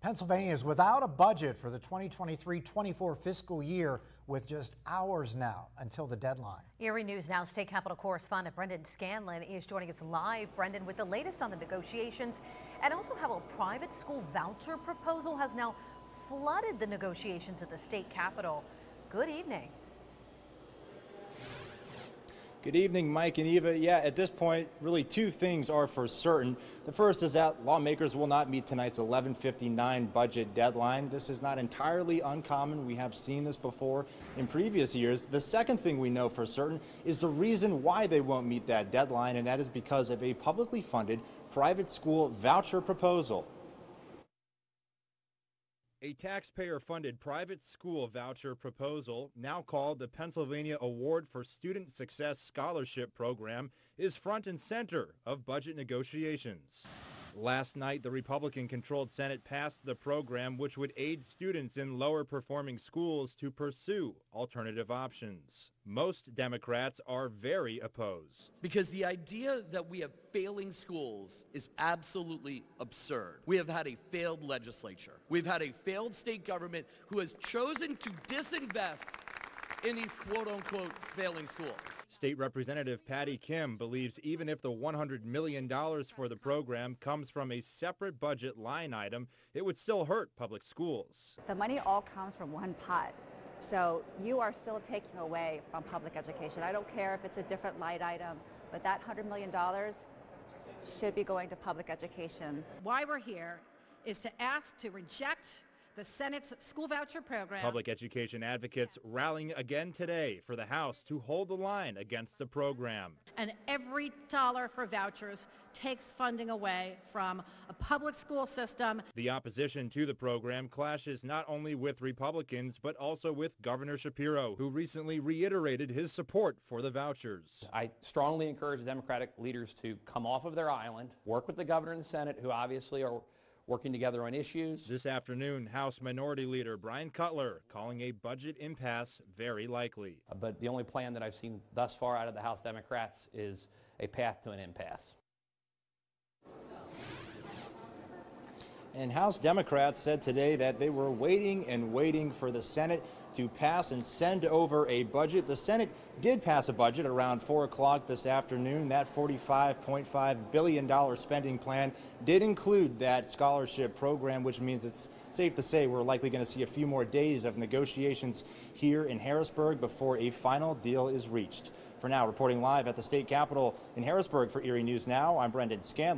Pennsylvania is without a budget for the 2023-24 fiscal year with just hours now until the deadline. Erie News Now state capitol correspondent Brendan Scanlon is joining us live. Brendan, with the latest on the negotiations and also how a private school voucher proposal has now flooded the negotiations at the state capitol. Good evening. Good evening, Mike and Eva. Yeah, at this point, really two things are for certain. The first is that lawmakers will not meet tonight's 11:59 budget deadline. This is not entirely uncommon. We have seen this before in previous years. The second thing we know for certain is the reason why they won't meet that deadline, and that is because of a publicly funded private school voucher proposal. A taxpayer-funded private school voucher proposal, now called the Pennsylvania Award for Student Success Scholarship Program, is front and center of budget negotiations. Last night, the Republican-controlled Senate passed the program, which would aid students in lower-performing schools to pursue alternative options. Most Democrats are very opposed. Because the idea that we have failing schools is absolutely absurd. We have had a failed legislature. We've had a failed state government who has chosen to disinvest in these quote-unquote failing schools. State Representative Patty Kim believes even if the $100 million for the program comes from a separate budget line item, it would still hurt public schools. The money all comes from one pot. So you are still taking away from public education. I don't care if it's a different line item, but that $100 million should be going to public education. Why we're here is to ask to reject the Senate's school voucher program. Public education advocates rallying again today for the House to hold the line against the program. And every dollar for vouchers takes funding away from a public school system. The opposition to the program clashes not only with Republicans, but also with Governor Shapiro, who recently reiterated his support for the vouchers. I strongly encourage Democratic leaders to come off of their island, work with the governor and the Senate, who obviously are working together on issues. This afternoon, House Minority Leader Brian Cutler calling a budget impasse very likely. But the only plan that I've seen thus far out of the House Democrats is a path to an impasse. And House Democrats said today that they were waiting and waiting for the Senate to pass and send over a budget. The Senate did pass a budget around 4 o'clock this afternoon. That $45.5 billion spending plan did include that scholarship program, which means it's safe to say we're likely going to see a few more days of negotiations here in Harrisburg before a final deal is reached. For now, reporting live at the state capitol in Harrisburg for Erie News Now, I'm Brendan Scanlon.